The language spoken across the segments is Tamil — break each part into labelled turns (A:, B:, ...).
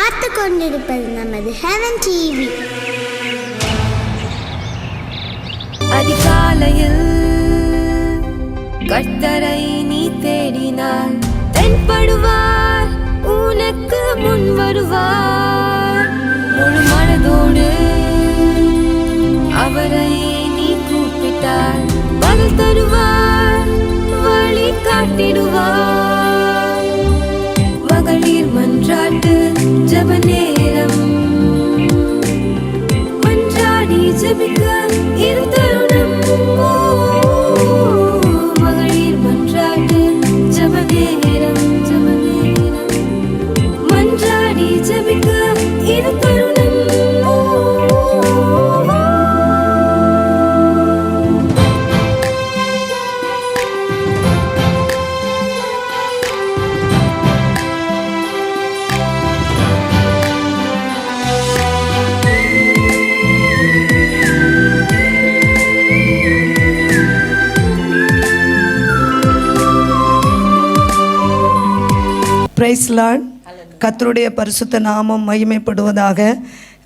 A: பார்த்து கொண்டிருப்பது நமது ஹெவன் டிவி.
B: அதிகாலையில் கர்த்தரை நீ தேடினார், தென்படுவார், உனக்கு முன் வருவார். முழு மனதோடு அவரை நீ கூப்பிட்டார், பதில் தருவார், வழி காட்டிடுவார். மகளிர் மன்றாட்டு ஜெப நேரம், மன்றாடி ஜெபிக்க இது தருணம். மகளிர் மன்றாட்டு ஜெப நேரம், மன்றாடி ஜெபிக்க இது தருணம்.
C: Praise lord. கர்த்தருடைய பரிசுத்த நாமம் மகிமைப்படுவதாக.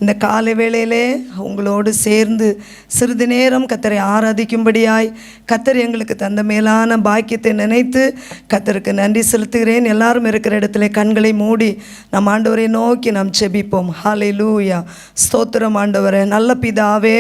C: இந்த காலை வேளையிலே உங்களோடு சேர்ந்து சிறிது நேரம் கர்த்தரை ஆராதிக்கும்படியாய் கர்த்தர் எங்களுக்கு தந்த மேலான பாக்கியத்தை நினைத்து கர்த்தருக்கு நன்றி செலுத்துகிறேன். எல்லாரும் இருக்கிற இடத்துல கண்களை மூடி நம் ஆண்டவரை நோக்கி நாம் செபிப்போம். ஹல்லேலூயா. ஸ்தோத்திரம் ஆண்டவரே. நல்ல பிதாவே,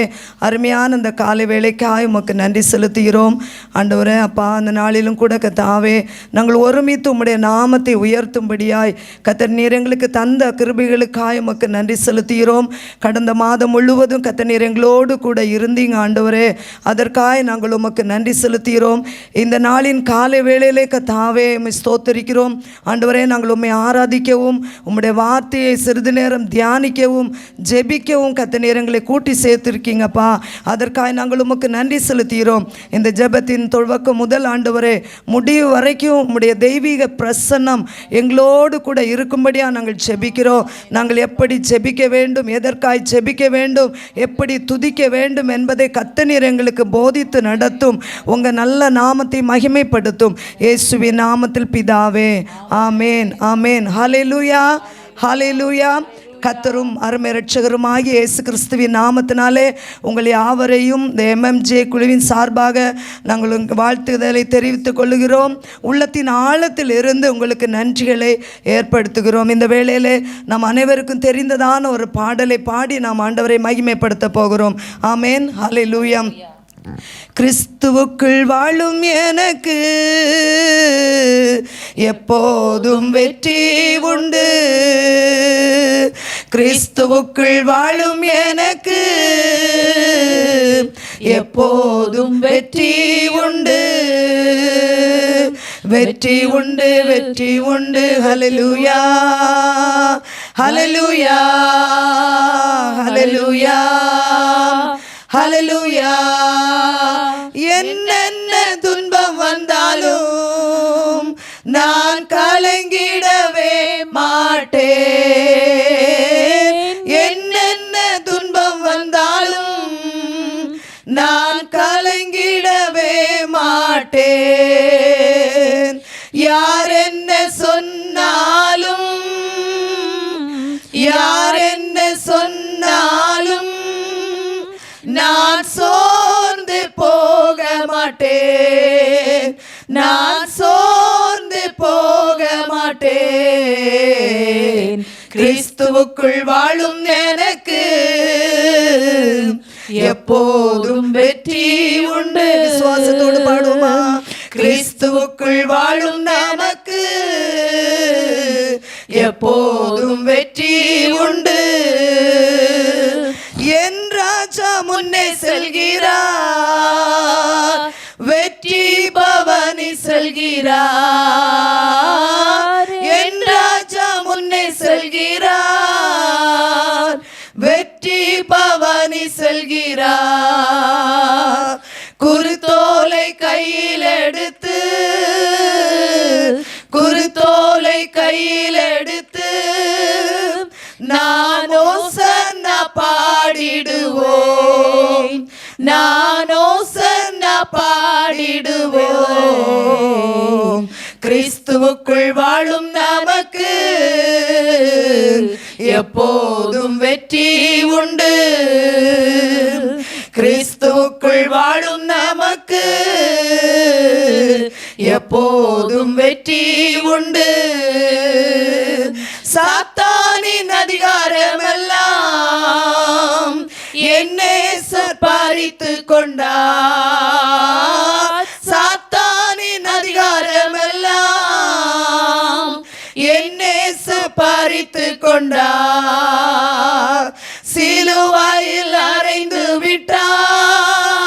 C: அருமையான இந்த காலை வேளைக்காய் உமக்கு நன்றி செலுத்துகிறோம் ஆண்டவரே. அப்பா, அந்த நாளிலும் கூட கர்த்தாவே நாங்கள் ஒருமித்து உம்முடைய நாமத்தை உயர்த்தும்படியாய் கர்த்தர் நீர் எங்களுக்கு தந்த கிருபைகளுக்காய் உமக்கு நன்றி செலுத்துகிறோம். கடந்த மாதம் முழுவதும் கர்த்தர் நீர் எங்களோடு கூட இருந்தீங்க ஆண்டவரே. அதற்காக நாங்கள் உமக்கு நன்றி செலுத்துகிறோம். இந்த நாளின் காலை வேளையிலே கர்த்தாவே உம்மை ஸ்தோத்தரிக்கிறோம் ஆண்டவரே. நாங்கள் உம்மை ஆராதிக்கவும் உம்முடைய வார்த்தையை சிறிது நேரம் தியானிக்கவும் ஜெபிக்கவும் கர்த்தர் நீர் எங்களை கூட்டி சேர்த்திருக்கீங்கப்பா. அதற்காக நாங்கள் உமக்கு நன்றி செலுத்துகிறோம். இந்த ஜெபத்தின் துவக்கம் முதல் ஆண்டவரே முடிவு வரைக்கும் உம்முடைய தெய்வீக பிரசன்னம் எங்களோடு கூட இருக்கும்படியாக நாங்கள் ஜெபிக்கிறோம். நாங்கள் எப்படி ஜெபிக்க வேண்டும், எதற்காய் ஜெபிக்க வேண்டும், எப்படி துதிக்க வேண்டும் என்பதை கர்த்தர் நீர் எங்களுக்கு போதித்து நடத்தும். உங்கள் நல்ல நாமத்தை மகிமைப்படுத்தும். இயேசுவின் நாமத்தில் பிதாவே, ஆமேன், ஆமேன். ஹல்லேலூயா, ஹல்லேலூயா. கர்த்தரும் அருமை இரட்சகருமாகிய இயேசு கிறிஸ்துவின் நாமத்தினாலே உங்கள் யாவரையும் இந்த MMJ குழுவின் சார்பாக நாங்கள் உங்கள் வாழ்த்துதலை தெரிவித்துக் கொள்கிறோம். உள்ளத்தின் ஆழத்தில் இருந்து உங்களுக்கு நன்றிகளை ஏற்படுத்துகிறோம். இந்த வேளையிலே நாம் அனைவருக்கும் தெரிந்ததான ஒரு பாடலை பாடி நாம் ஆண்டவரை மகிமைப்படுத்த போகிறோம். ஆமேன், ஹல்லேலூயா. கிறிஸ்துவுக்குள் வாழும் எனக்கு எப்போதும் வெற்றி உண்டு. கிறிஸ்துவுக்குள் வாழும் எனக்கு எப்போதும் வெற்றி உண்டு. வெற்றி உண்டு, வெற்றி உண்டு. ஹல்லேலூயா, ஹல்லேலூயா, ஹல்லேலூயா, ஹல்லேலூயா. என்னென்ன துன்பம் வந்தாலும் நான் கலங்கிடவே மாட்டேன். என்னென்ன துன்பம் வந்தாலும் நான் கலங்கிடவே மாட்டேன். யார் என்ன சொன்னாலும், யார் என்ன சொன்னாலும் நான் சோர்ந்து போக மாட்டேன். நான் சோர்ந்து போக மாட்டேன். கிறிஸ்துவுக்குள் வாழும் எனக்கு எப்போதும் வெற்றி உண்டு. விசுவாசத்தோடு பாடுமா. கிறிஸ்துவுக்குள் வாழும் நமக்கு எப்போதும் வெற்றி உண்டு. என் ராஜா முன்னே செல்கிறார், வெற்றி பவனி செல்கிறார். என் ராஜா முன்னே செல்கிறார், வெற்றி பவனி செல்கிறார். குருத்தோலை கையில் எடுத்து, குருத்தோலை கையில் எடுத்து நான் ஓசன்னா பாடிடுவோம். நான் ஓசன்னா பாடிடுவோம். கிறிஸ்துவுக்குள் வாழும் நமக்கு எப்போதும் வெற்றி உண்டு. கிறிஸ்துவுக்குள் வாழும் நமக்கு எப்போதும் வெற்றி உண்டு. சாத்தானின் அதிகாரமெல்லாம் என்னை பறித்து கொண்டார். சாத்தானின் அதிகாரமெல்லாம் என்னை பறித்து கொண்டார். சிலுவையில் அறைந்து விட்டார்,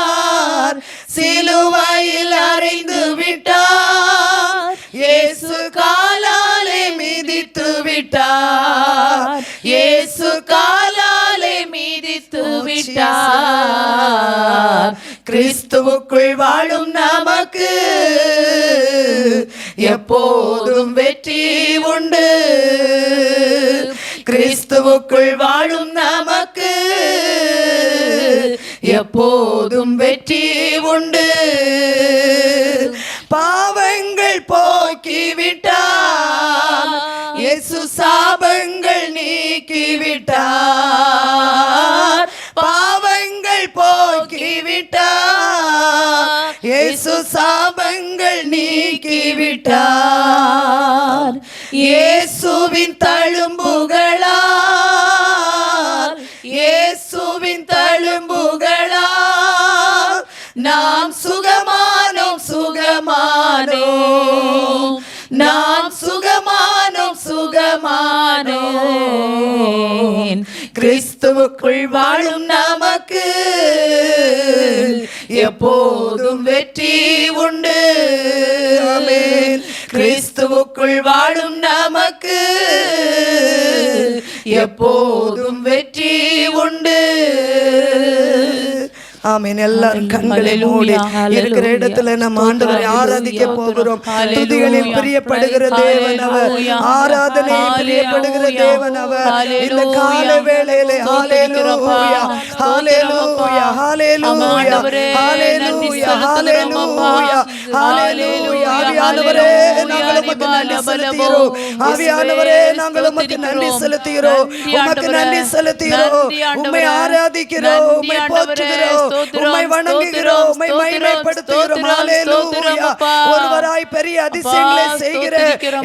C: சிலுவையில் அறைந்து விட்டார். இயேசு காலாலே மிதித்து விட்டார், இயேசு காலாலே மிதித்து விட்டார். கிறிஸ்துவுக்குள் வாழும் நமக்கு எப்போதும் வெற்றி உண்டு. கிறிஸ்துவுக்குள் வாழும் நமக்கு எப்போதும் வெற்றி உண்டு. பாவங்கள் போக்கிவிட்டார், இயேசு சாபங்கள் நீக்கிவிட்டார். பாவங்கள் போக்கிவிட்டார், இயேசு சாபங்கள் நீக்கிவிட்டார். இயேசுவின் தழும்புகளால், இயேசுவின் தழும்புகளால் நாம் சுகமானோம், சுகமானோம், நாம் சுகமானோம், சுகமானோம். கிறிஸ்துவுக்குள் வாழும் நமக்கு எப்போதும் வெற்றி உண்டு. ஆமென். கிறிஸ்துவுக்குள் வாழும் நமக்கு எப்போதும் வெற்றி உண்டு. ஆமென். எல்லாரும் கண்களை மூடி இருக்கிற இடத்துல நம்ம ஆண்டவரை ஆராதிக்க போகிறோம். துதிகளில் பிரியப்படுகிற தேவன் அவர், ஆராதனையில் பிரியப்படுகிற தேவன் அவர். இந்த கால வேளையிலே ஹalleluya ஹalleluya ஹalleluya ஹalleluya ஹalleluya ஹalleluya. ஆவியானவரே நாங்கள் உமக்கு நன்றி செலுத்துகிறோம், ஆவியானவரே நாங்கள் உமக்கு நன்றி செலுத்துகிறோம், உமக்கு நன்றி செலுத்துகிறோம். உம்மை ஆராதிக்கிறோம், உம்மை போற்றுகிறோம், உம்மை வணங்குகிறோம், உம்மை மகிமைப்படுத்துகிறோம். ஹalleluya. ஒருவராய் பெரிய அதிசயங்களை செய்கிற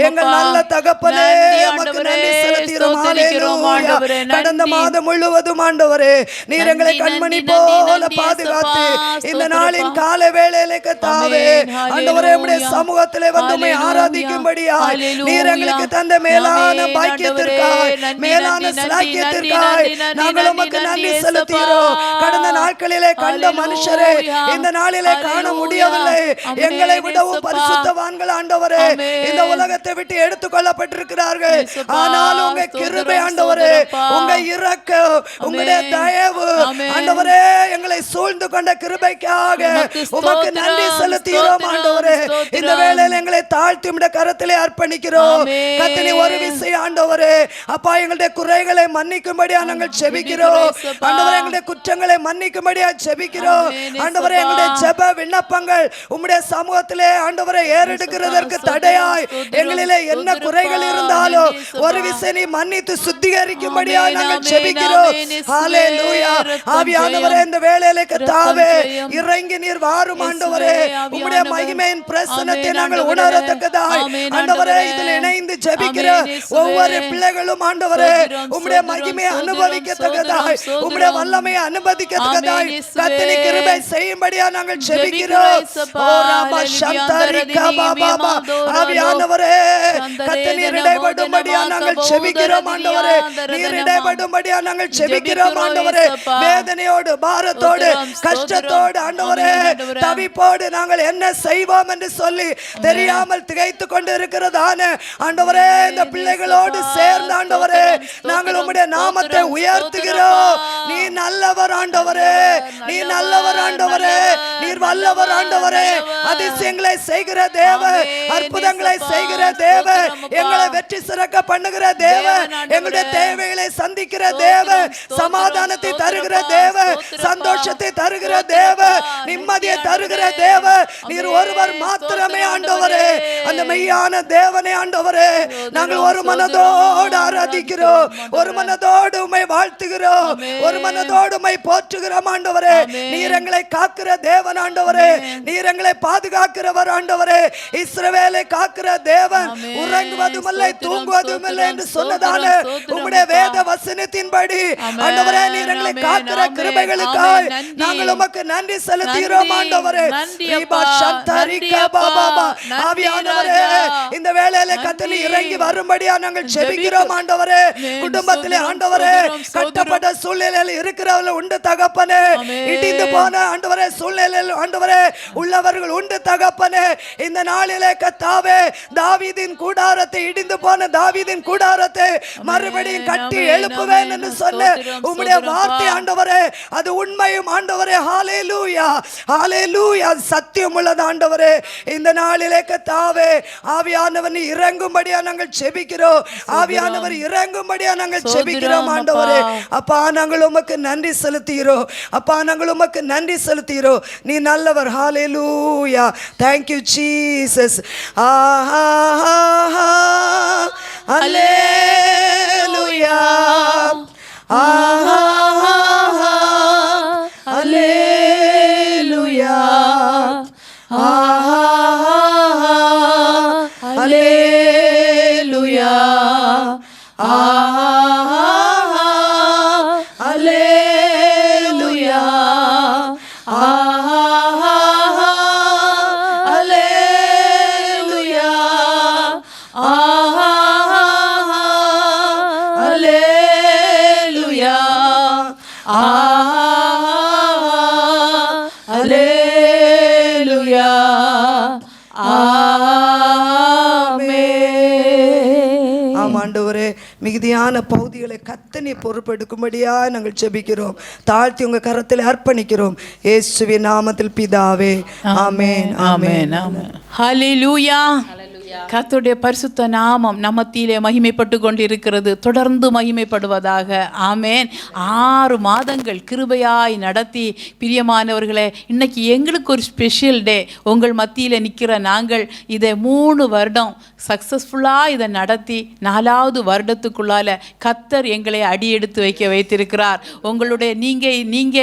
C: எங்கள் நல்ல தகப்பனே உமக்கு நன்றி செலுத்துகிறோம். ஹalleluya. கடந்த மாதம் முழுவதும் ஆண்டவரே நீர் எங்களை கண்மணி போல பாதுகாத்து இந்த நாளின் கால வேளையிலே கர்த்தாவே ஆண்டவரே உம்முடைய சமூகத்திலே வந்து உம்மை ஆராதிக்கும்படியாய் நீர் எங்களுக்கு தந்த மேலான பாக்கியத்திற்காய், மேலான ஸ்லாக்கியத்திற்காய் நாங்கள் உமக்கு நன்றி செலுத்துகிறோம். கடந்த நாட்களிலே கண்ட மனுஷரே இந்த நாளிலே காண முடியவில்லை. எங்களை விடவும் பரிசுத்தவான்கள் ஆண்டவரே இந்த உலகத்தை விட்டு எடுத்துக் கொள்ளப்பட்டிருக்கிறார்கள். ஆனால் உங்க கிருபை ஆண்டவரே, உங்க இரக்கம், உங்களுடைய தயவு ஆண்டவரே எங்களை சூழ்ந்து கொண்ட கிருபைக்காக உமக்கு நன்றி செலுத்துகிறோம் ஆண்டவரே. இந்த வேளையில் எங்களை தாழ்த்தி உம்முடைய கரத்திலே அர்ப்பணிக்கிறோம். கர்த்தரே ஒரு விஷயம் ஆண்டவரே, அப்பா எங்களுடைய குறைகளை மன்னிக்கும்படியா நாங்கள் ஜெபிக்கிறோம் ஆண்டவரே. எங்களுடைய குற்றங்களை மன்னிக்கும்படியா ஜெபிக்கிறோம் ஆண்டவரே. எங்களுடைய ஜெப விண்ணப்பங்கள் உம்முடைய சமூகத்திலே ஆண்டவரே ஏறெடுக்கிறதற்கு தடையாய் எங்களிலே என்ன குறைகள் இருந்தாலும் ஒரு விஷயம் நீ மன்னித்து சுத்திகரிக்கும்படியா நாங்கள் ஜெபிக்கிறோம். ஹalleluya. ஆவியானவரே இந்த வேளையிலே கர்த்தாவே இறங்கி நீர் வாரும் ஆண்டவரே. உம்முடைய மகிமையின் பிரசன்னத்தை நாங்கள் உணரத்தக்கதாய் ஆண்டவரே இதில் இணைந்து ஜெபிக்கிற ஒவ்வொரு பிள்ளைகளும் ஆண்டவரே உம்முடைய மகிமையை அனுபவிக்கத்தக்கதாய், உம்முடைய வல்லமையை அனுபவிக்கத்தக்கதாய் கர்த்தரே கிருபை செய்யும்படியா நாங்கள் ஜெபிக்கிறோம். ஓ ராமா சந்தரி கபாபா. ஆவியானவரே கர்த்தரே நீர் இடைபடும்படியா நாங்கள் ஜெபிக்கிறோம் ஆண்டவரே. நீர் இடைபடும்படியா நாங்கள் ஜெபிக்கிறோம் ஆண்டவரே. வேதனையோடு, பாரத்தோடு, கஷ்டத்தோடு ஆண்டவரே, தவிப்போடு நாங்கள் என்ன செய்வோம் என்று சொல்லி தெரியாமல் திகைத்து கொண்டு இருக்கிறதான ஆண்டவரே இந்த பிள்ளைகளோடு சேர்ந்து ஆண்டவரே நாங்கள் உம்முடைய நாமத்தை உயர்த்துகிறோம். நீ நல்லவர் ஆண்டவரே, நீ நல்லவர் ஆண்டவரே, நீர் வல்லவர் ஆண்டவரே. அதிசயங்களை செய்கிற தேவ, அற்புதங்களை செய்கிற தேவ, எங்களை வெற்றி சிறக்க பண்ணுகிற தேவ, எங்களுடைய தேவைகளை சந்திக்கிற தேவ, சமாதானத்தை தருகிற தேவ, சந்தோஷத்தை தருகிற தேவ, நிம்மதியை தருகிற தேவ நீர் ஒருவர் மாத்திரமே ஆண்டவரே. அந்த மெய்யான தேவனே ஆண்டவரே, நாங்கள் ஒரு மனதோடு ஆராதிக்கிறோம், ஒரு மனதோடு உம்மை வாழ்த்துகிறோம், ஒரு மனதோடு உம்மை போற்றுகிறோம் ஆண்டவரே. நீர் எங்களை காக்கிற தேவன் ஆண்டவரே, நீர் எங்களை பாதுகாக்கிறவர் ஆண்டவரே. இஸ்ரவேலை காக்கிற தேவன் உறங்குவதும் இல்லை தூங்குவதும் இல்லை என்று சொன்னதான உம்முடைய வேத வசனத்தின்படி ஆண்டவரே நீர் எங்களை காக்கிற கிருபைகளுக்காய் நாங்கள் உமக்கு நன்றி செலுத்துகிறோம் ஆண்டவரே. ஆவியானவரே, இந்த வேளையிலே கர்த்தர் இறங்கி வரும்படியா நாங்கள் ஜெபிக்கிறோம் ஆண்டவரே. குடும்பத்திலே ஆண்டவரே கட்டப்பட்ட சூழ்நிலையில் இருக்கிறவர்கள் உண்டு தகப்பனே, இடிந்து போன ஆண்டவரே சூழ்நிலையில் ஆண்டவரே உள்ளவர்கள் உண்டு தகப்பனே. இந்த நாளிலே கர்த்தாவே தாவீதின் கூடாரத்தை, இடிந்து போன தாவீதின் கூடாரத்தை மறுபடியும் கட்டி எழுப்புவேன் என்று சொன்ன உம்முடைய வார்த்தை ஆண்டவரே அது உண்மையும் ஆண்டவரே. ஹல்லேலூயா, ஹல்லேலூயா, சத்தியம் உள்ளது ஆண்டவரே. இந்த நாளிலே கர்த்தாவே ஆவியானவர் இறங்கும்படியா நாங்கள் ஜெபிக்கிறோம், ஆவியானவர் இறங்கும்படியா நாங்கள் ஜெபிக்கிறோம் ஆண்டவரே. அப்பா நாங்கள் உமக்கு நன்றி செலுத்துகிறோம், அப்பா நாங்கள் உமக்கு நன்றி செலுத்துகிறோம். நீ நல்லவர். ஹல்லேலூயா, thank you Jesus. ஹல்லேலூயா, ஹல்லேலூயா, ஹல்லேலூயா, ஹல்லேலூயா, ஆண்டவரே மிகுதியான பகுதிகளை கத்தனை பொறுப்பெடுக்கும்படியா நாங்கள் ஜெபிக்கிறோம், தாழ்த்தி உங்க கரத்தில் அர்ப்பணிக்கிறோம் இயேசுவின் நாமத்தில் பிதாவே, ஆமென், ஆமென், ஆமென்.
D: ஹல்லேலூயா. கர்த்தருடைய பரிசுத்த நாமம் நம்மத்திலே மகிமைப்பட்டு கொண்டிருக்கிறது, தொடர்ந்து மகிமைப்படுவதாக. ஆமென். 6 மாதங்கள் கிருபையாய் நடத்தி பிரியமானவர்களே, இன்னைக்கு எங்களுக்கு ஒரு ஸ்பெஷல் டே. உங்கள் மத்தியில் நிற்கிற நாங்கள் இதை 3 வருடம் சக்ஸஸ்ஃபுல்லாக இதை நடத்தி 4வது வருடத்துக்குள்ளால் கர்த்தர் எங்களை அடியெடுத்து வைத்திருக்கிறார். உங்களுடைய நீங்கள்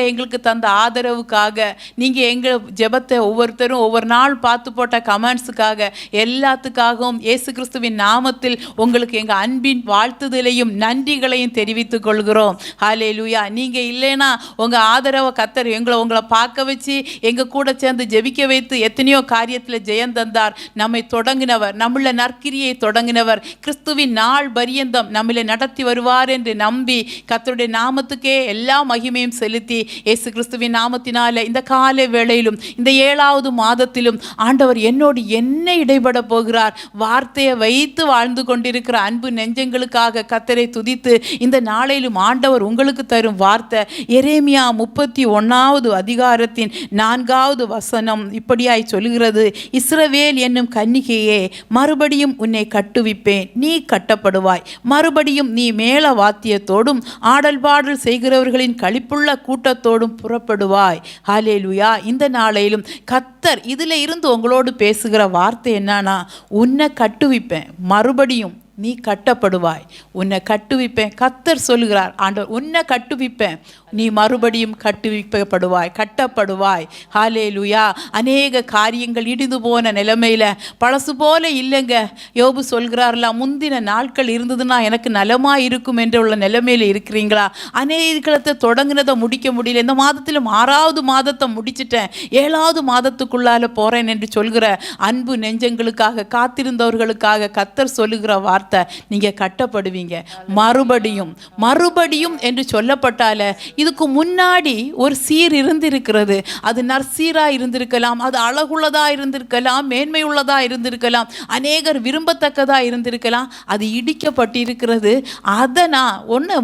D: எங்களுக்கு தந்த ஆதரவுக்காக, நீங்கள் எங்கள் ஜெபத்தை ஒவ்வொருத்தரும் ஒவ்வொரு நாள் பார்த்து போட்ட கமெண்ட்ஸுக்காக, எல்லாத்துக்காகவும் இயேசு கிறிஸ்துவின் நாமத்தில் உங்களுக்கு எங்கள் அன்பின் வாழ்த்துதலையும் நன்றிகளையும் தெரிவித்துக் கொள்கிறோம். ஹல்லேலூயா. நீங்கள் இல்லைன்னா உங்கள் ஆதரவை கர்த்தர் உங்களை பார்க்க வச்சு எங்கள் கூட சேர்ந்து ஜெபிக்க வைத்து எத்தனையோ காரியத்தில் ஜெயம் தந்தார். நம்மை தொடங்கினவர், நம்மள நற்கிரியை தொடங்கினவர், கிறிஸ்துவின் நாள் பரியந்தம் நம்மளை நடத்தி வருவார் என்று நம்பி கர்த்தருடைய நாமத்துக்கே எல்லா மகிமையும் செலுத்தி இயேசு கிறிஸ்துவின் நாமத்தினால இந்த காலை வேளையிலும் இந்த 7வது மாதத்திலும் ஆண்டவர் என்னோடு என்ன இடைபட போகிறார், வார்த்தையை வைத்து வாழ்ந்து கொண்டிருக்கிற அன்பு நெஞ்சங்களுக்காக கர்த்தரை துதித்து இந்த நாளிலும் ஆண்டவர் உங்களுக்கு தரும் வார்த்தை எரேமியா 31வது அதிகாரத்தின் 4வது வசனம் இப்படியாய் சொல்கிறது. இஸ்ரவேல் என்னும் கன்னிகையே, மறுபடியும் உன்னை கட்டுவிப்பேன், நீ கட்டப்படுவாய். மறுபடியும் நீ மேல வாத்தியத்தோடும் ஆடல் பாடல் செய்கிறவர்களின் களிப்புள்ள கூட்டத்தோடும் புறப்படுவாய். ஹல்லேலூயா. இந்த நாளிலும் கர்த்தர் இதில் இருந்து உங்களோடு பேசுகிற வார்த்தை என்னன்னா, உன்னை கட்டுவிப்பேன், மறுபடியும் நீ கட்டப்படுவாய். உன்னை கட்டுவிப்பேன். கர்த்தர் சொல்லுகிறார், ஆண்டவர் உன்னை கட்டுவிப்பேன், நீ மறுபடியும் கட்டுவிக்கப்படுவாய், கட்டப்படுவாய். ஹல்லேலூயா. அநேக காரியங்கள் இடிந்து போன நிலைமையில் பழசு போல இல்லைங்க. யோபு சொல்கிறார்ல, முந்தின நாட்கள் இருந்ததுன்னா எனக்கு நலமாக இருக்கும் என்று உள்ள நிலைமையில் இருக்கிறீங்களா? அநேகத்தை தொடங்கினதை முடிக்க முடியல. இந்த மாதத்திலும் 6வது மாதத்தை முடிச்சிட்டேன், 7வது மாதத்துக்குள்ளால போகிறேன் என்று சொல்கிற அன்பு நெஞ்சங்களுக்காக, காத்திருந்தவர்களுக்காக கர்த்தர் சொல்லுகிற வார்த்தை, நீங்க கட்டப்படுவீங்க. மறுபடியும் மறுபடியும் என்று சொல்லப்பட்டால இதுக்கு முன்னாடி ஒரு சீர் இருந்திருக்கிறது. அது நற்சீரா இருந்திருக்கலாம், அது அழகுள்ளதா இருந்திருக்கலாம், மேன்மை உள்ளதா இருந்திருக்கலாம், அநேகர் விரும்பத்தக்கதா இருந்திருக்கலாம். அது இடிக்கப்பட்டிருக்கிறது. அதை நான் ஒன்று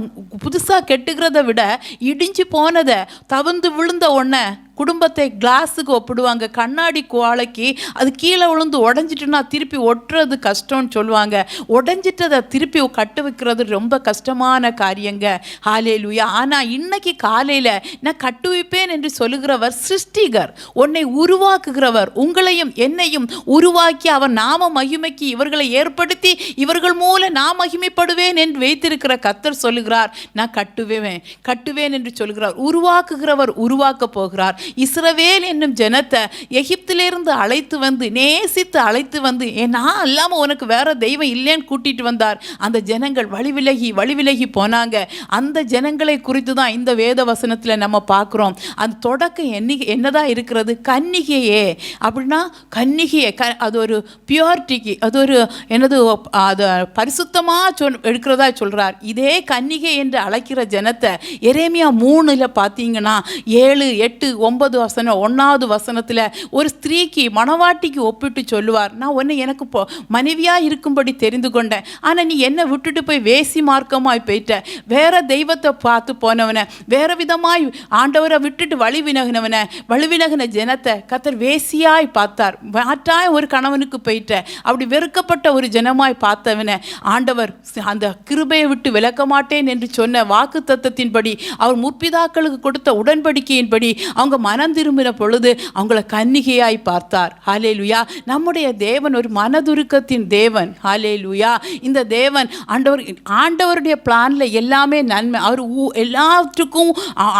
D: புதுசாக கெட்டுக்கிறத விட இடிஞ்சு போனதை, தவிர்ந்து விழுந்த ஒன்றை குடும்பத்தை கிளாஸுக்கு ஒப்பிடுவாங்க. கண்ணாடி குவாலைக்கு அது கீழே விழுந்து உடஞ்சிட்டுனா திருப்பி ஒட்டுறது கஷ்டம்னு சொல்லுவாங்க. உடஞ்சிட்டதை திருப்பி கட்டு வைக்கிறது ரொம்ப கஷ்டமான காரியங்க. ஹல்லேலூயா. ஆனால் இன்னைக்கு காலையில் நான் கட்டுவிப்பேன் என்று சொல்லுகிறவர் சிருஷ்டிகர், உன்னை உருவாக்குகிறவர், உங்களையும் என்னையும் உருவாக்கி அவர் நாம மகிமைக்கு இவர்களை ஏற்படுத்தி இவர்கள் மூலம் நான் மகிமைப்படுவேன் என்று வைத்திருக்கிற கர்த்தர் சொல்லுகிறார், நான் கட்டுவேன் என்று சொல்கிறார். உருவாக்குகிறவர் உருவாக்க போகிறார். இஸ்ரவேல் என்னும் ஜனத்தை எகிப்திலிருந்து அழைத்து வந்து நேசித்து அழைத்து வந்து நான் இல்லாமல் உனக்கு வேற தெய்வம் இல்லைன்னு கூட்டிட்டு வந்தார். அந்த ஜனங்கள் வழிவிலகி போனாங்க. அந்த ஜனங்களை குறித்து தான் இந்த வேத வசனத்தில் நம்ம பார்க்குறோம். அந்த தொடக்கம் என்னதான் இருக்கிறது? கன்னிகையே அப்படின்னா கன்னிகையே அது ஒரு பியூரிட்டிக்கு, அது ஒரு என்னது, அது பரிசுத்தமாக எடுக்கிறதா சொல்கிறார். இதே கன்னிகை என்று அழைக்கிற ஜனத்தை எரேமியா 3 பார்த்தீங்கன்னா 7, 8, 9 வசனம் 1வது வசனத்தில் ஒரு ஸ்திரீக்கு மணவாட்டிக்கு ஒப்பிட்டு சொல்லுவார், நான் உன்னை எனக்கு மனைவியாக இருக்கும்படி தெரிந்து கொண்டேன், ஆனால் நீ என்னை விட்டுட்டு போய் வேசி மார்க்கமாய் போயிட்ட, வேற தெய்வத்தை பார்த்து போனவனை, வேற விதமாய் ஆண்டவரை விட்டுட்டு வழிவிலகின ஜனத்தை கர்த்தர் வேசியாய் பார்த்தார். மாற்றாய் ஒரு கணவனுக்கு போயிட்ட, அப்படி வெறுக்கப்பட்ட ஒரு ஜனமாய் பார்த்தவனை ஆண்டவர் அந்த கிருபையை விட்டு விலக்க மாட்டேன் என்று சொன்ன வாக்கு தத்தத்தின்படி, அவர் முற்பிதாக்களுக்கு கொடுத்த உடன்படிக்கையின்படி அவங்க மனம் திரும்பின பொழுது அவங்கள கன்னிகையாய் பார்த்தார். ஹல்லேலூயா. நம்முடைய தேவன் ஒரு மனதுருக்கத்தின் தேவன். ஹல்லேலூயா. இந்த தேவன் ஆண்டவருடைய பிளான்ல எல்லாமே நன்மை. அவர் எல்லாத்துக்கும்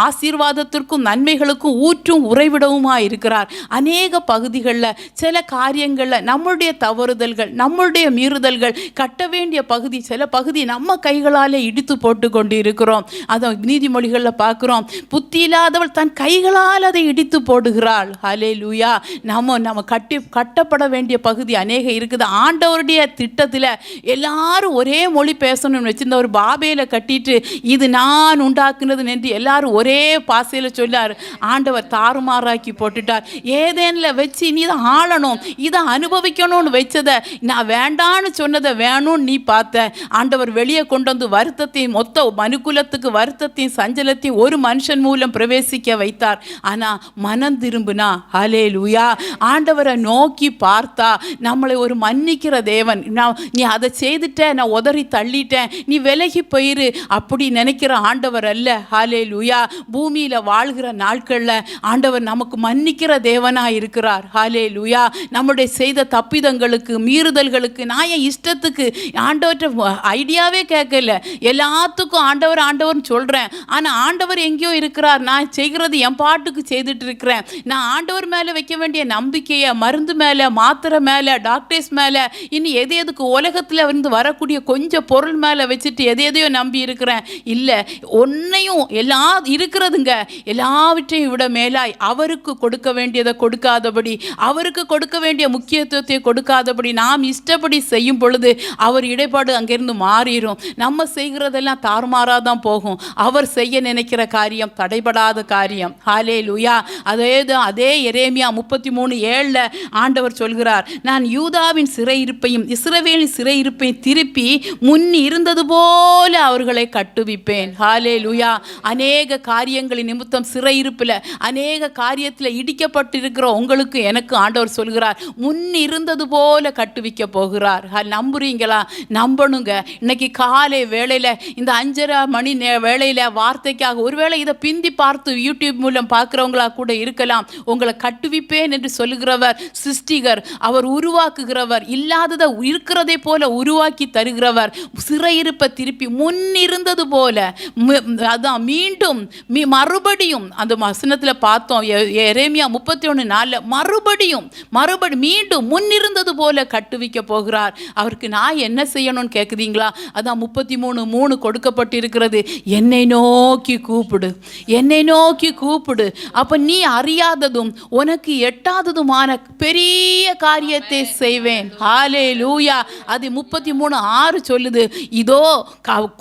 D: ஆசீர்வாதத்திற்கும் நன்மைகளுக்கும் ஊற்றும் உறைவிடவுமா இருக்கிறார். அநேக பகுதிகளில் சில காரியங்களில் நம்முடைய தவறுதல்கள், நம்முடைய மீறுதல்கள், கட்ட வேண்டிய பகுதி, சில பகுதி நம்ம கைகளாலே இடித்து போட்டு கொண்டு இருக்கிறோம். அதை நீதிமொழிகளில் பார்க்குறோம். புத்தி இல்லாதவள் தன் கைகளால் அதை இடித்து போடுகிறாள். ஹல்லேலூயா. நம்ம கட்டப்பட வேண்டிய பகுதி அநேக இருக்குது. ஆண்டவருடைய திட்டத்தில் எல்லாரும் ஒரே மொழி பேசணும்னு வச்சிருந்த ஒரு பாபேல கட்டிட்டு இது நான் உண்டாக்குனது என்று எல்லாரும் ஒரே பாசையில் சொல்லார். ஆண்டவர் தாறுமாறாக்கி போட்டுட்டார். ஏதேனில் வச்சு நீ இதை ஆளணும், இதை அனுபவிக்கணும்னு வச்சதை, நான் வேண்டான்னு சொன்னதை வேணும்னு நீ பார்த்த. ஆண்டவர் வெளியே கொண்டு வந்து வருத்தத்தையும் மொத்த மனுக்குலத்துக்கு வருத்தத்தையும் சஞ்சலத்தையும் ஒரு மனுஷன் மூலம் பிரவேசிக்க வைத்தார். ஆனால் மனம் திரும்பினா, ஹல்லேலூயா, ஆண்டவரை நோக்கி பார்த்தா நம்மளை ஒரு மன்னிக்கிற தேவன். நீ அதை செய்துட்ட, நான் உதறி தள்ளிட்டேன், நீ விலகி போயிரு அப்படி நினைக்கிற ஆண்டவர் அல்ல. ஹல்லேலூயா. பூமியில் வாழ்கிற நாட்களில் ஆண்டவர் நமக்கு மன்னிக்கிற தேவனாக இருக்கிறார். ஹல்லேலூயா. நம்முடைய செய்த தப்பிதங்களுக்கு, மீறுதல்களுக்கு நான் என் இஷ்டத்துக்கு ஆண்டவர்கிட்ட ஐடியாவே கேட்கல, எல்லாத்துக்கும் ஆண்டவர்னு சொல்கிறேன். ஆனால் ஆண்டவர் எங்கேயோ இருக்கிறார், நான் செய்கிறது என் பாட்டுக்கு செய்துட்டு இருக்கிறேன். நான் ஆண்டவர் மேலே வைக்க வேண்டிய நம்பிக்கையை மருந்து மேலே, மாத்திரை மேலே, டாக்டர்ஸ் மேலே, இனி எதுக்கு உலகத்தில் வந்து வரக்கூடிய கொஞ்சம் பொருள் மேலே வச்சுட்டு எதையோ நம்பி இருக்கிறேன். இல்லை, ஒன்றையும் இருக்கிறதுங்க எல்லாவற்றையும் விட மேலாய் அவருக்கு கொடுக்க வேண்டியதை கொடுக்காதபடி, அவருக்கு கொடுக்க வேண்டிய முக்கியத்துவத்தை கொடுக்காதபடி நாம் இஷ்டப்படி செய்யும் பொழுது அவர் இடைப்பாடு அங்கிருந்து மாறிடும். நம்ம செய்கிறதெல்லாம் தாறுமாறாக தான் போகும். அவர் செய்ய நினைக்கிற காரியம் தடைபடாத காரியம். ஹல்லேலூயா. அதே எரேமியா 33:7 ஆண்டவர் சொல்கிறார், நான் யூதாவின் சிறையிருப்பையும் இஸ்ரவேலின் சிறையிருப்பையும் திருப்பி முன்னி இருந்தது போல அவர்களை கட்டுவிப்பேன். ஹல்லேலூயா. அநேக காரியங்களின் நிமித்தம் சிறையிருப்பில், அநேக காரியத்தில் இடிக்கப்பட்டிருக்கிற உங்களுக்கு எனக்கு ஆண்டவர் சொல்கிறார், முன்னி இருந்தது போல கட்டுவிக்க போகிறார். நம்புறீங்களா? நம்பணுங்க. இன்னைக்கு காலை வேளையில் இந்த 5:30 மணி வேளையில் வார்த்தைக்காக ஒருவேளை இதை பிந்தி பார்த்து யூடியூப் மூலம் பார்க்குறவங்களா கூட இருக்கலாம். உங்களை கட்டுவிப்பேன் என்று சொல்லுகிறவர் சிருஷ்டிகர், அவர் உருவாக்குகிறவர், இல்லாததை இருக்கிறதை போல உருவாக்கி தருகிறவர். சிறையிருப்பை திருப்பி முன்னிருந்தது போல அதான் மீண்டும் மறுபடியும் அந்த வசனத்தில் பார்த்தோம். எரேமியா 31:4 மறுபடியும் மீண்டும் முன்னிருந்தது போல கட்டுவிக்க போகிறார். அவருக்கு நான் என்ன செய்யணும்னு கேட்குறீங்களா? அதான் 33:3 கொடுக்கப்பட்டிருக்கிறது. என்னை நோக்கி கூப்பிடு, அப்போ நீ அறியாததும் உனக்கு எட்டாததுமான பெரிய காரியத்தை செய்வேன். ஹல்லேலூயா. அது 33:6 சொல்லுது, இதோ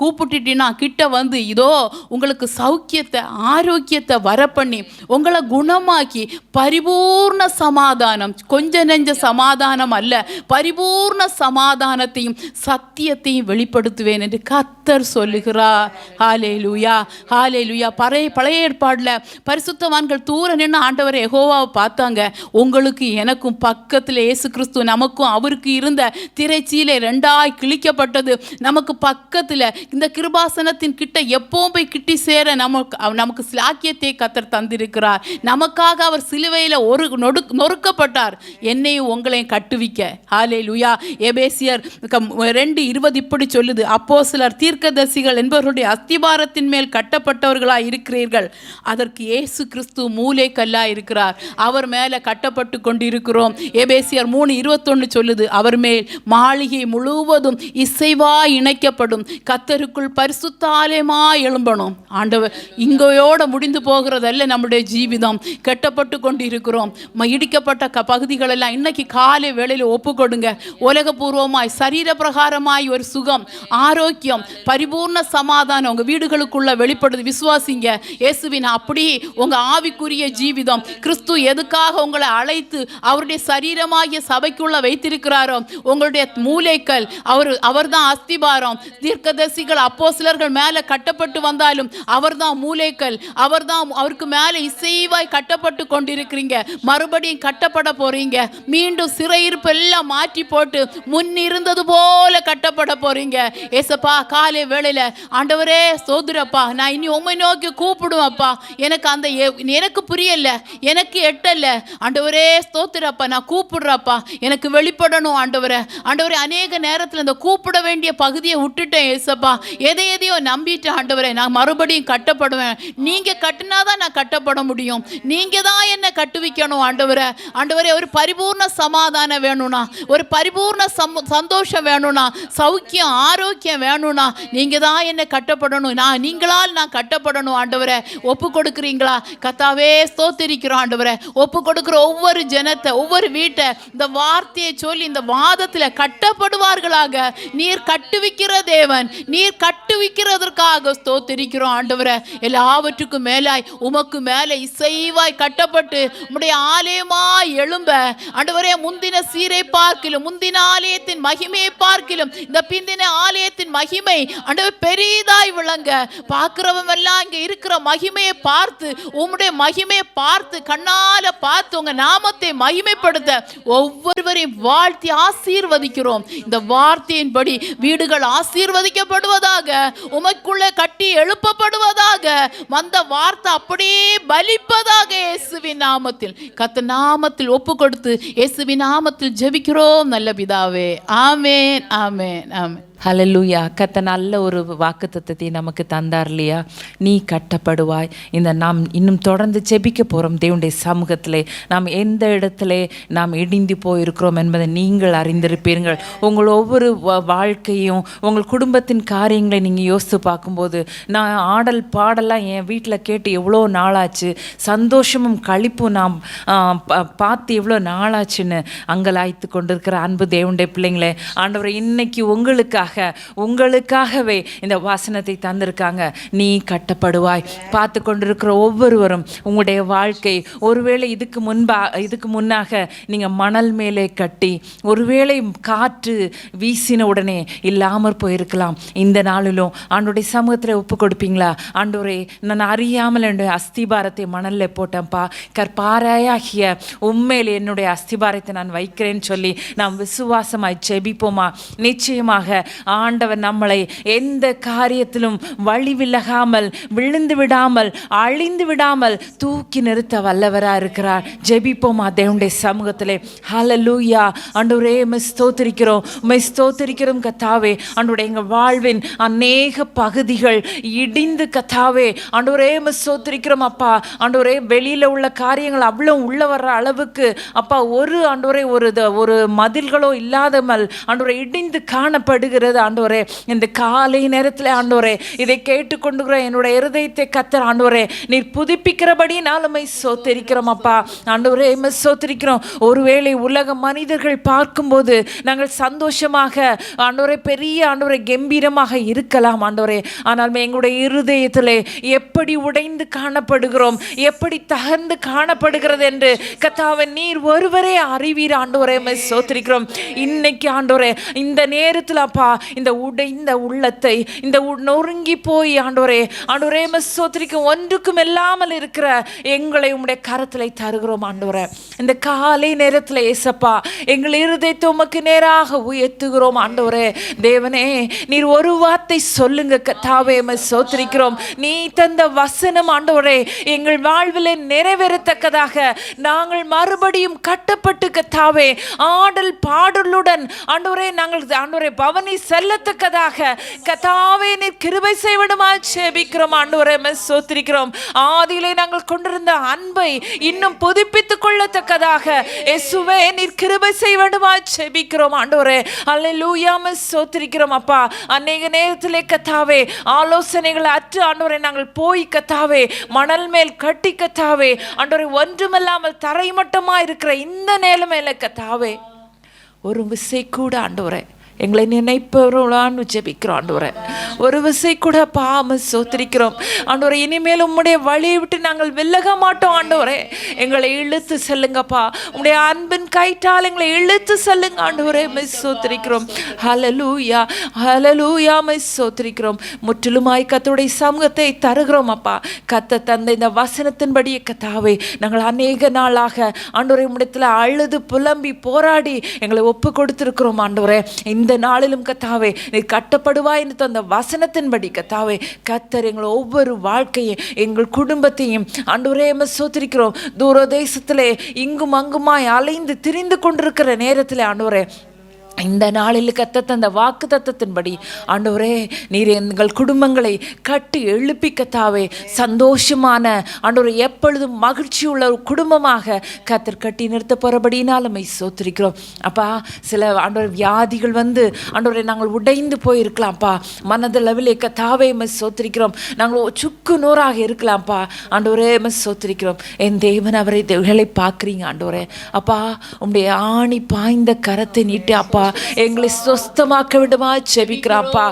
D: கூப்பிட்டுட்டினா கிட்ட வந்து இதோ உங்களுக்கு சௌக்கியத்தை ஆரோக்கியத்தை வரப்பண்ணி உங்களை குணமாக்கி பரிபூர்ண சமாதானம், கொஞ்ச நெஞ்ச சமாதானம் அல்ல, பரிபூர்ண சமாதானத்தையும் சத்தியத்தையும் வெளிப்படுத்துவேன் என்று கர்த்தர் சொல்லுகிறார். ஹல்லேலூயா. ஹல்லேலூயா. பழைய ஏற்பாடில் பரிசுத்தவான் நீதிமான்கள் தூர நின்று ஆண்டவர் யெகோவாவை பார்த்தாங்க. உங்களுக்கு எனக்கும் பக்கத்தில் இயேசு கிறிஸ்து நமக்கும் அவருக்கு இருந்த திரைச்சீலை ரெண்டாய் கிழிக்கப்பட்டது. நமக்கு பக்கத்தில் இந்த கிருபாசனத்தின் கிட்ட எப்பவும் போய் கிட்டி சேர நமக்கு ஸ்லாக்கியத்தை கர்த்தர் தந்திருக்கிறார். நமக்காக அவர் சிலுவையில் ஒரு நொறுக்கப்பட்டார், என்னையும் உங்களையும் கட்டுவிக்க. ஹல்லேலூயா. எபேசியர் 2:20 இப்படி சொல்லுது, அப்போஸ்தலர் தீர்க்கதரிசிகள் என்பவர்களுடைய அஸ்திபாரத்தின் மேல் கட்டப்பட்டவர்களாய் இருக்கிறீர்கள், அதற்கு இயேசு கிறிஸ்து மூலை கல்லாய் இருக்கிறார், அவர் மேலே கட்டப்பட்டு கொண்டிருக்கிறோம். எபேசியர் 3:21 சொல்லுது, அவர் மேல் மாளிகை முழுவதும் இசைவாய் இணைக்கப்படும், கர்த்தருக்குள் பரிசுத்த ஆலயமாய் எழும்பணும். ஆண்டவர் இங்கோயோட முடிந்து போகிறதல்ல நம்முடைய ஜீவிதம், கட்டப்பட்டு கொண்டிருக்கிறோம். இடிக்கப்பட்ட பகுதிகளெல்லாம் இன்னைக்கு காலை வேளையில் ஒப்பு கொடுங்க. உலகபூர்வமாய் சரீர பிரகாரமாய் ஒரு சுகம், ஆரோக்கியம், பரிபூர்ண சமாதானம் உங்க வீடுகளுக்குள்ள வெளிப்படுது. விசுவாசிங்க. இயேசுவின் அப்படி உங்க ஆவிக்குரிய ஜீவிதம், கிறிஸ்து எதுக்காக உங்களை அழைத்து அவருடைய சரீரமாகிய சபைக்குள்ள வைத்திருக்கிறாரோ, உங்களுடைய மூலைக்கல் அவர்தான் அஸ்திபாரம். தீர்க்கதரிசிகள் அப்போஸ்தலர்கள் மேலே கட்டப்பட்டு வந்தாலும் அவர்தான் மூலைக்கல், அவருக்கு மேலே இசைவாய் கட்டப்பட்டு கொண்டிருக்கிறீங்க. மறுபடியும் கட்டப்பட போறீங்க. மீண்டும் சிறையிருப்பு எல்லாம் மாற்றி போட்டு முன்னிருந்தது போல கட்டப்பட போறீங்க. ஏசப்பா, காலை வேளையில ஆண்டவரே ஸ்தோத்திரப்பா, நான் இனி உம்மை நோக்கி கூப்பிடுவேன்ப்பா. எனக்கு புரியல, எனக்கு எட்டல. ஆண்டவரே ஸ்தோத்திரப்பா, நான் கூப்பிடுறப்பா, எனக்கு வெளிப்படணும். ஆண்டவரே அநேக நேரத்தில் இந்த கூப்பிட வேண்டிய பகுதியை விட்டுட்டேன். ஏசப்பா, எதையோ நம்பிட்டேன். ஆண்டவரே, நான் மறுபடியும் கட்டப்படுவேன். நீங்க கட்டினாதான் நான் கட்டப்பட முடியும். நீங்க தான் என்ன கட்டுவிக்கணும். ஆண்டவரே ஒரு பரிபூர்ண சமாதானம் வேணும்னா, ஒரு பரிபூர்ண சந்தோஷம் வேணும்னா, சௌக்கியம் ஆரோக்கியம் வேணும்னா, நீங்க தான் என்ன கட்டப்படணும். நீங்களால் நான் கட்டப்படணும். ஆண்டவரே, ஒப்பு கொடுக்குறீங்களா? கர்த்தாவே ஸ்தோத்திரிக்கிறோம். ஆண்டவரே, ஒப்பு கொடுக்குற ஒவ்வொரு ஜனத்தை, ஒவ்வொரு வீட்டை இந்த வார்த்தையை சொல்லி இந்த வாதத்தில் கட்டப்படுவார்களாக. நீர் கட்டுவிக்கிற தேவன், நீர் கட்டுவிக்கிறதற்காக ஸ்தோத்திரிக்கிறோம். ஆண்டவரே, எல்லாவற்றுக்கும் மேலாய் உமக்கு மேலே இசைவாய் கட்டப்பட்டு உம்முடைய ஆலயமாய் எழும்ப. ஆண்டவரே, முந்தின சீரை பார்க்கிலும், முந்தின ஆலயத்தின் மகிமையை பார்க்கிலும் இந்த பிந்தின ஆலயத்தின் மகிமை ஆண்டவர் பெரிதாய் விளங்க. பார்க்கிறவன் எல்லாம் இங்க இருக்கிற மகிமையை பார்த்து, உம்முடைய மகிமையை பார்த்து, கண்ணால பார்த்து உங்க நாமத்தை மகிமைப்படுத்த ஒவ்வொருவரையும் வாழ்த்தி ஆசீர்வதிக்கிறோம். இந்த வார்த்தையின்படி வீடுகள் ஆசீர்வதிக்கப்படுவதாக, உமக்குள்ளே கட்டி எழுப்பப்படுவதாக, வந்த வார்த்தை அப்படியே பலிப்பதாக. இயேசுவின் நாமத்தில், கர்த்தர் நாமத்தில் ஒப்பு கொடுத்து இயேசுவின் நாமத்தில் ஜெபிக்கிறோம் நல்ல பிதாவே. ஆமென், ஆமென், ஆமென்.
E: ஹல்லேலூயா. கர்த்தர் நல்ல ஒரு வாக்குத்தத்தத்தை நமக்கு தந்தார் இல்லையா? நீ கட்டப்படுவாய். நாம் இன்னும் தொடர்ந்து ஜெபிக்க போகிறோம். தேவனுடைய சமூகத்திலே நாம் எந்த இடத்துல நாம் இடிந்து போயிருக்கிறோம் என்பதை நீங்கள் அறிந்திருப்பீர்கள். உங்கள் ஒவ்வொரு வாழ்க்கையும், உங்கள் குடும்பத்தின் காரியங்களை நீங்கள் யோசித்து பார்க்கும்போது, நான் ஆடல் பாடலாம் என் வீட்டில் கேட்டு எவ்வளோ நாளாச்சு, சந்தோஷமும் களிப்பும் நாம் பார்த்து எவ்வளோ நாளாச்சுன்னு அங்கலாய்த்து கொண்டிருக்கிற அன்பு தேவனுடைய பிள்ளைங்களே, ஆண்டவரை இன்னைக்கு உங்களுக்காகவே இந்த வாசனத்தை தந்திருக்காங்க. நீ கட்டப்படுவாய். பார்த்து கொண்டிருக்கிற ஒவ்வொருவரும் உங்களுடைய வாழ்க்கை ஒருவேளை இதுக்கு முன்னாக நீங்கள் மணல் மேலே கட்டி ஒருவேளை காற்று வீசின உடனே இல்லாமற் போயிருக்கலாம். இந்த நாளிலும் ஆண்டோடைய சமூகத்தில் ஒப்பு கொடுப்பீங்களா? ஆண்டோரே, நான் அறியாமல் என்னுடைய அஸ்திபாரத்தை மணலில் போட்டேன்ப்பா, கற்பாறையாகிய உண்மையில் என்னுடைய அஸ்திபாரத்தை நான் வைக்கிறேன்னு சொல்லி நாம் விசுவாசமாய் ஜெபிப்போமா? நிச்சயமாக ஆண்டவர் நம்மளை எந்த காரியத்திலும் வழி விலகாமல், விழுந்து விடாமல், அழிந்து விடாமல் தூக்கி நிறுத்த வல்லவராக இருக்கிறார். ஜெபிப்போமா தேவனுடைய சமூகத்திலே? ஹல்லேலூயா. ஆண்டவரே, ஸ்தோத்திரிக்கிறோம் கர்த்தாவே. ஆண்டவரே, எங்கள் வாழ்வின் அநேக பகுதிகள் இடிந்து கர்த்தாவே, ஆண்டவரே ஸ்தோத்திரிக்கிறோம் அப்பா. ஆண்டவரே, வெளியில் உள்ள காரியங்கள் அவ்வளோ உள்ள வர்ற அளவுக்கு அப்பா ஆண்டவரே ஒரு மதில்களோ இல்லாதமல் ஆண்டவரே இடிந்து காணப்படுகிறது. ஆண்டவரே, இந்த காலை நேரத்தில் ஆண்டவரே இதை கேட்டுக்கொண்டுகிற என்னுடைய இருதயத்தை கர்த்தர் ஆண்டவரே நீர் புதுப்பிக்கிறபடி நாளுமை சோத்திரிக்கிறோம் அப்பா. ஆண்டவரே சோத்திரிக்கிறோம். ஒருவேளை உலக மனிதர்கள் பார்க்கும்போது நாங்கள் சந்தோஷமாக ஆண்டவரே பெரிய ஆண்டவரை கம்பீரமாக இருக்கலாம் ஆண்டவரே, ஆனால் எங்களுடைய இருதயத்திலே எப்படி உடைந்து காணப்படுகிறோம், எப்படி தகர்ந்து காணப்படுகிறது என்று கர்த்தாவே நீர் ஒருவரே அறிவீர். ஆண்டவரே சோத்திரிக்கிறோம். இன்னைக்கு ஆண்டவரே இந்த நேரத்தில் அப்பா இந்த உடைந்த உள்ளத்தை, இந்த நொறுங்கி போய் ஆண்டவரே ஸ்தோத்திரிக்கும் ஒன்றுக்கும் இல்லாமல் இருக்கிற எங்களை உம்முடைய கரத்திலே தருகிறோம் ஆண்டவரே. இந்த காலை நேரத்தில் ஏசப்பா எங்கள் இருதயத்தை உமக்கு நேராக உயர்த்துகிறோம் ஆண்டவரே. தேவனே, நீர் ஒரு வார்த்தை சொல்லுங்க கர்த்தாவே, ஸ்தோத்திரிக்கிறோம். நீ தந்த வசனம் ஆண்டவரே எங்கள் வாழ்வில் நிறைவேறத்தக்கதாக நாங்கள் மறுபடியும் கட்டப்பட்டு கர்த்தாவே ஆடல் பாடலுடன் ஆண்டவரே நாங்கள் ஆண்டவரே பவனி செல்லத்தக்கதாக கர்த்தாவே நீர் கிருபை செய்வடுமா ஜெபிக்கிறோம் ஆண்டவரே. ஸ்தோத்திரிக்கிறோம். ஆதியிலே நாங்கள் கொண்டிருந்த அன்பை இன்னும் புதுப்பித்துக் கொள்ளத்தக்கதாக இயேசுவே நீர் கிருபை செய்வடுமா ஜெபிக்கிறோம் ஆண்டவரே. அல்லேலூயா. ஸ்தோத்திரிக்கிறோம் அப்பா. அநேக நேரத்திலே கர்த்தாவே ஆலோசனைகள் அற்று ஆண்டவரே நாங்கள் போய் கர்த்தாவே மணல் மேல் கட்டி கர்த்தாவே ஆண்டவரே ஒன்றுமில்லாமல் தரைமட்டமா இருக்கிற இந்த நிலைமையில கர்த்தாவே ஒரு விசை கூட ஆண்டவரே எங்களை நினைப்பவர்களான்னு ஜெபிக்கிறோம் ஆண்டவரே. ஒரு விசை கூட பாம ஸ்தோத்திரிக்கிறோம் ஆண்டவரே. இனிமேல் உம்முடைய வழியை விட்டு நாங்கள் விலக மாட்டோம் ஆண்டவரே. எங்களை இழுத்து செல்லுங்கப்பா. உம்முடைய அன்பின் கைட்டால் எங்களை இழுத்து செல்லுங்க ஆண்டவரே. ஸ்தோத்திரிக்கிறோம். ஹல்லேலூயா, ஹல்லேலூயா. ஸ்தோத்திரிக்கிறோம். முற்றிலுமாய் கர்த்தருடைய சமூகத்தை தருகிறோம் அப்பா. கர்த்தர் தந்த இந்த வசனத்தின்படியே கர்த்தாவே நாங்கள் அநேக நாளாக ஆண்டவரே உம்மிடத்தில் அழுது புலம்பி போராடி எங்களை ஒப்பு கொடுத்திருக்கிறோம் ஆண்டவரே. இந்த நாளிலும் கர்த்தாவே நீர் கட்டப்படுவாய் என்று தந்த வசனத்தின்படி கர்த்தாவே கர்த்தர் எங்கள் ஒவ்வொரு வாழ்க்கையும் எங்கள் குடும்பத்தையும் ஆண்டவரே ஸ்தோத்திரிக்கிறோம். தூர தேசத்திலே இங்கும் அங்குமாய் அலைந்து திரிந்து கொண்டிருக்கிற நேரத்திலே ஆண்டவரே இந்த நாளில் கர்த்தர் தந்த வாக்கு தத்தத்தின்படி ஆண்டவரே நீர் எங்கள் குடும்பங்களை கட்டி எழுப்பி கர்த்தாவே சந்தோஷமான ஆண்டவரே எப்பொழுதும் மகிழ்ச்சி உள்ள ஒரு குடும்பமாக கர்த்தர் கட்டி நிறுத்த போறபடினாலும் ஸ்தோத்திரிக்கிறோம் அப்பா. சில ஆண்டவரே வியாதிகள் வந்து ஆண்டவரே நாங்கள் உடைந்து போயிருக்கலாம்ப்பா. மனதளவிலே கர்த்தாவே ஸ்தோத்திரிக்கிறோம். நாங்கள் சுக்கு நூறாக இருக்கலாம்ப்பா ஆண்டவரே ஸ்தோத்திரிக்கிறோம். என் தேவன் அவரை தேவர்களை பார்க்குறீங்க ஆண்டவரே. அப்பா உம்முடைய ஆணி பாய்ந்த கரத்தை நீட்டி அப்பா எங்களை சுஸ்தமாக்க விடுமா ஜெபிக்கிறாப்பா.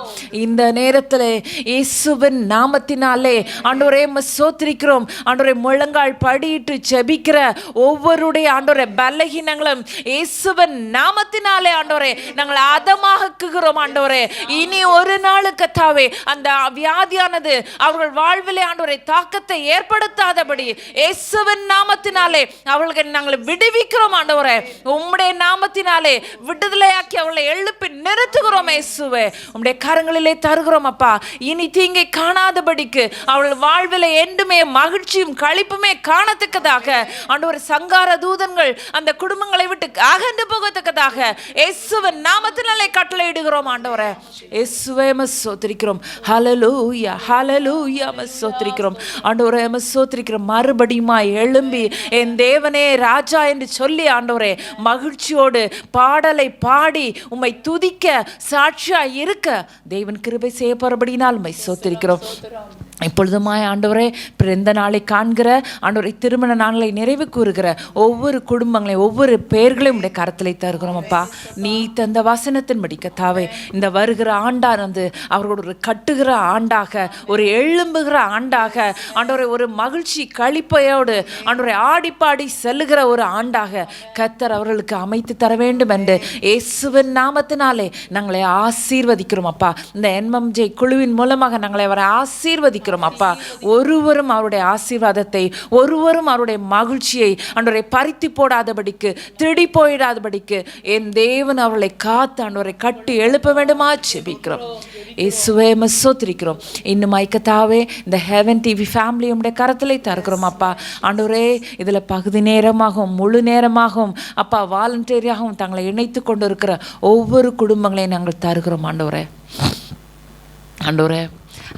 E: இந்த நேரத்தில் இயேசுவின் நாமத்தினாலே ஆண்டவரே ஸ்தோத்திரிக்கிறோம். ஆண்டவரே முழங்கால் படியிட்டு ஜெபிக்கிற ஒவ்வொருடைய ஆண்டவரே பலகீனங்களும் இயேசுவின் நாமத்தினாலே ஆண்டவரே நாங்கள் அதமாக்குகிறோம் ஆண்டவரே. இனி ஒரு நாள் கர்த்தாவே அந்த வியாதியானது அவர்கள் வாழ்விலே ஆண்டவரே தாக்கத்தை ஏற்படுத்தாதபடி இயேசுவின் நாமத்தினாலே அவர்கள் நாங்கள் விடுவிக்கிறோம் ஆண்டவரே. உம்முடைய நாமத்தினாலே விடுதலை அவளை எழுப்பி நிறுத்துகிறோம் இயேசுவே. உம்முடைய கரங்களிலே தருகிறோம் அப்பா. இனி தீங்கை காணாதபடிக்கு அவள் வாழ்வில் என்றுமே மகிழ்ச்சியும் களிப்புமே காணத்தக்கதாக ஆண்டவரே சங்கார தூதன்கள் அந்த குடும்பங்களை விட்டு அகன்று போகத்தக்கதாக இயேசுவின் நாமத்தினாலே கட்டளையிடுகிறோம் ஆண்டவரே. இயேசுவே ஸ்தோத்திரிக்கிறோம். ஹல்லேலூயா, ஹல்லேலூயா. ஸ்தோத்திரிக்கிறோம் ஆண்டவரே. ஸ்தோத்திரிக்கிறோம். மறுபடியும் எழும்பி என் தேவனே ராஜா என்று சொல்லி ஆண்டவரே மகிழ்ச்சியோடு பாடலை பாடி உம்மை துதிக்க சாட்சியா இருக்க தேவன் கிருபை செய்ய போறபடினால் உம்மை ஸ்தோத்திரிக்கிறோம். இப்பொழுதுமாய் ஆண்டவரே பிறந்த நாளை காண்கிற ஆண்டவரை திருமண நாளை நிறைவு கூறுகிற ஒவ்வொரு குடும்பங்களையும் ஒவ்வொரு பெயர்களையும் உடைய கரத்திலே தருகிறோம் அப்பா. நீ தந்த வசனத்தின்படி கர்த்தாவே இந்த வருகிற ஆண்டானது அவர்களோட ஒரு கட்டுகிற ஆண்டாக ஒரு எழும்புகிற ஆண்டாக ஆண்டவரை ஒரு மகிழ்ச்சி களிப்பையோடு ஆண்டவரை ஆடிப்பாடி செல்லுகிற ஒரு ஆண்டாக கர்த்தர் அவர்களுக்கு அமைத்து தர வேண்டும் என்று இயேசுவின் நாமத்தினாலே நாங்களை ஆசீர்வதிக்கிறோம் அப்பா. இந்த NMJ குழுவின் மூலமாக நாங்களை அவரை ஆசீர்வதிக்கிறோம் அப்பா. ஒருவரும் அவருடைய ஆசீர்வாதத்தை ஒருவரும் அவருடைய மகிழ்ச்சியை ஆண்டவரை பறித்து போடாதபடிக்கு திருடி போயிடாதபடிக்கு என் தேவன் அவர்களை காத்து ஆண்டவரை கட்டி எழுப்ப வேண்டுமா ஜெபிக்கிறோம். இயேசுவே ஸ்தோத்திரிக்கிறோம். இன்னும் ஐக்கத்தாவே இந்த ஹெவன் டிவி ஃபேமிலி உடைய கரத்திலே தருகிறோம் அப்பா. ஆண்டவரே இதில் பகுதி நேரமாகவும் முழு நேரமாகவும் அப்பா வாலண்டியராகவும் தங்களை இணைத்து கொண்டு இருக்கிற ஒவ்வொரு குடும்பங்களையும் நாங்கள் தருகிறோம் ஆண்டவரே. ஆண்டவரே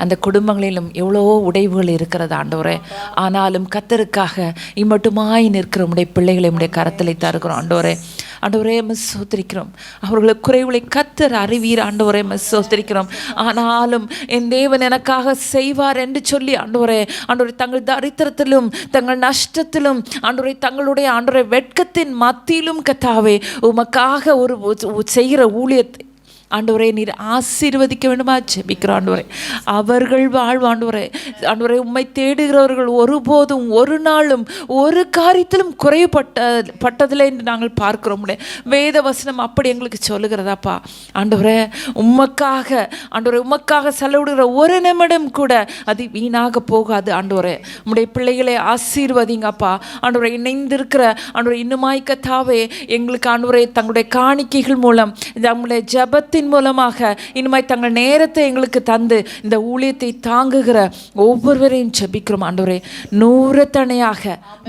E: அந்த குடும்பங்களிலும் எவ்வளோ உடைவுகள் இருக்கிறது ஆண்டவரே. ஆனாலும் கர்த்தருக்காக இம்மட்டுமாய் நிற்கிற உடைய பிள்ளைகளை உடைய கரத்திலே தருகிறோம் ஆண்டவரே. ஆண்டவரே ஸ்தோத்திரிக்கிறோம். அவர்களுக்கு குறைவுகளை கர்த்தர் அறிவீர் ஆண்டவரே ஸ்தோத்திரிக்கிறோம். ஆனாலும் என் தேவன் எனக்காக செய்வார் என்று சொல்லி ஆண்டவரே ஆண்டவரே தங்கள் தரித்திரத்திலும் தங்கள் நஷ்டத்திலும் ஆண்டவரே தங்களுடைய ஆண்டவரே வெட்கத்தின் மத்தியிலும் கர்த்தாவே உமக்காக ஒரு செய்கிற ஊழியத்தை ஆண்டவரே நீர் ஆசீர்வதிக்க வேண்டுமா ஜெபிக்கிறோம் ஆண்டவரே. அவர்கள் வாழ்வாண்டவரே ஆண்டவரே உம்மை தேடுகிறவர்கள் ஒருபோதும் ஒரு நாளும் ஒரு காரியத்திலும் குறைபட்டதில்லை என்று நாங்கள் பார்க்கிறோம். வேத வசனம் அப்படி எங்களுக்கு சொல்லுகிறதாப்பா. ஆண்டவரே உமக்காக ஆண்டவரே உமக்காக செலவிடுகிற ஒரு நிமிடம் கூட அது வீணாக போகாது. ஆண்டவரே உம்முடைய பிள்ளைகளை ஆசீர்வதிங்கப்பா. ஆண்டவரை இணைந்திருக்கிற ஆண்டவரை இன்னுமாய் கத்தாவே எங்களுக்கு ஆண்டவரை தங்களுடைய காணிக்கைகள் மூலம் நம்முடைய ஜபத்தின் மூலமாக இன்னுமாய் தங்கள் நேரத்தை எங்களுக்கு தந்து இந்த ஊழியத்தை தாங்குகிற ஒவ்வொருவரையும் ஜெபிக்கிறோம் ஆண்டவரே.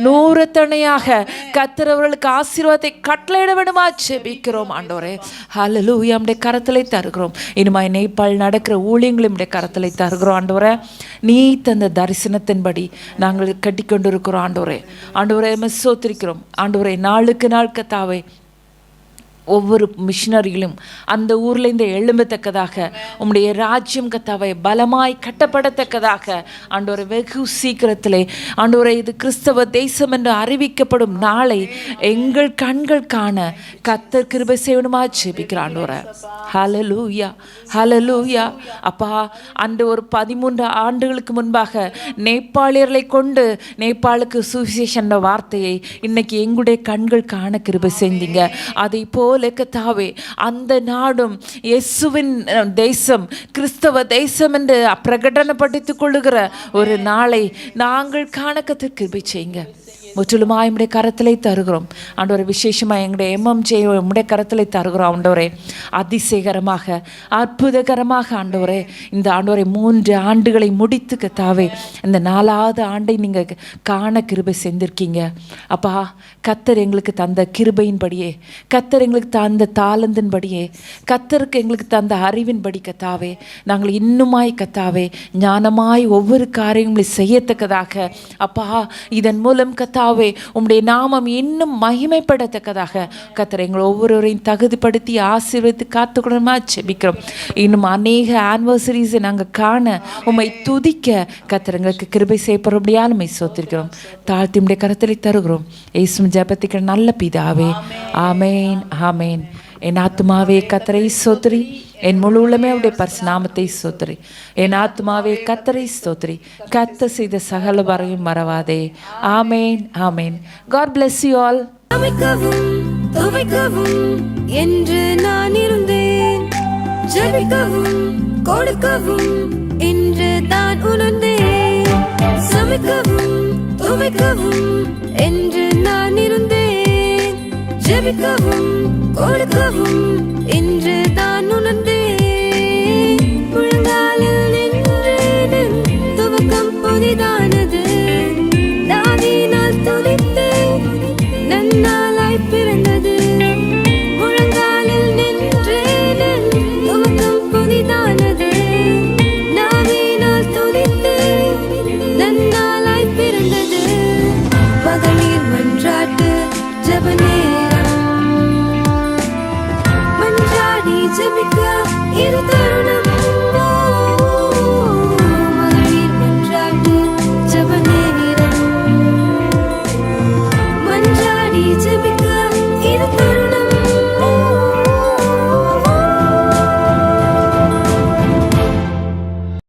E: நூறத்தனையாக கர்த்தரவர்களுக்கு ஆசீர்வாதத்தை கட்டளையிட வேண்டுமா ஜெபிக்கிறோம் ஆண்டவரே. ஹல்லேலூயா. நம்முடைய கரத்திலே தருகிறோம். இனிமாய் நேபாள் நடக்கிற ஊழியங்களை நம்முடைய கரத்திலே தருகிறோம் ஆண்டவரே. நீ தந்த தரிசனத்தின்படி நாங்கள் கட்டிக்கொண்டு இருக்கிறோம் ஆண்டவரே. ஆண்டவரே ஸ்தோத்திரிக்கிறோம் ஆண்டவரே. நாளுக்கு நாள் கத்தாவே ஒவ்வொரு மிஷினரிகளும் அந்த ஊரில் இந்த எழும்பத்தக்கதாக உம்முடைய ராஜ்யம் கத்தாவை பலமாய் கட்டப்படத்தக்கதாக ஆண்டவரை வெகு சீக்கிரத்திலே ஆண்டவரை இது கிறிஸ்தவ தேசம் என்று அறிவிக்கப்படும் நாளை எங்கள் கண்கள் காண கர்த்தர் கிருபை செய்யணுமா ஜெபிக்கிற ஆண்டவரை. ஹல்லேலூயா ஹல்லேலூயா. அப்பா அந்த ஒரு 13 ஆண்டுகளுக்கு முன்பாக நேபாளியர்களை கொண்டு நேபாளுக்கு சுவிசேஷன் வார்த்தையை இன்னைக்கு எங்களுடைய கண்கள் காண கிருபை செஞ்சீங்க. அதை போல கர்த்தாவே அந்த நாடும் இயேசுவின் தேசம் கிறிஸ்தவ தேசம் என்று பிரகடனப்படுத்திக் கொள்ளுகிற ஒரு நாளை நாங்கள் காண கர்த்தர் கிருபை செய்யுங்க. முற்றிலுமாய் உம்முடைய கரத்திலே தருகிறோம் ஆண்டவரே. விசேஷமாக எங்களுடைய MMJ உம்முடைய கரத்திலே தருகிறோம் ஆண்டவரே. அதிசயகரமாக அற்புதகரமாக ஆண்டவரே இந்த ஆண்டவரை 3 ஆண்டுகளை முடித்து கத்தாவே இந்த 4வது ஆண்டை நீங்கள் காண கிருபை செஞ்சிருக்கீங்க அப்பா. கர்த்தர் எங்களுக்கு தந்த கிருபையின்படியே, கர்த்தர் எங்களுக்கு தந்த தாளந்தின்படியே, கர்த்தருக்கு எங்களுக்கு தந்த அறிவின்படி கத்தாவே நாங்கள் இன்னுமாய் கத்தாவே ஞானமாய் ஒவ்வொரு காரியங்களையும் செய்யத்தக்கதாக அப்பா இதன் மூலம் கத்தாவே உம்முடைய நாமம் இன்னும் மகிமைப்படத்தக்கதாக கர்த்தர் எங்கள் ஒவ்வொருவரையும் தகுதிப்படுத்தி ஆசீர்வதித்து காத்துக்கணுமா ஜெபிக்கிறோம். இன்னும் அநேக ஆனிவர்சரிஸை நாங்கள் காண உம்மை துதிக்க கர்த்தர் எங்களுக்கு கிருபை செய்யப்பட முடியாது உம்மை ஸ்தோத்திரிக்கிறோம். தாழ்த்தி உம்முடைய கரத்திலே தருகிறோம் இயேசு ஜெபத்துக்கு நல்ல பிதாவே. ஆமேன் ஆமேன். என் ஆத்துமாவே கர்த்தரை ஸ்தோத்திரி, என் முழு உள்ளமே அவருடைய பரிசுநாமத்தை ஸ்தோத்திரி. என் ஆத்துமாவே கர்த்தரை ஸ்தோத்திரி, கர்த்தர் செய்த சகல வரையும் மறவாதே. ஆமேன் ஆமேன். God bless you all.
B: அமைக்கவும் துவைக்கவும் என்று நான் இருந்தேன். ஜெபிக்கவும் கொடுக்கவும் என்று தான் உணர்ந்தேன். சமைக்கவும் துவைக்கவும் என்று நான் இருந்தேன். ஜெபிக்கவும் கொடுக்கவும் என்று தான் உணர்ந்தேன். முழங்காலில் நின்றேன், துவக்கம் புதிதானது. தாவீதினால் துதித்தேன், நன்னாளாய் பிறந்தது. முழங்காலில் நின்றேன், துவக்கம் புதிதானது. தாவீதினால் துதித்தேன், நன்னாளாய் பிறந்தது. மகளிர் மன்றாட்டு ஜெப நேரம், மன்றாடி ஜெபிக்க இது தருணம்.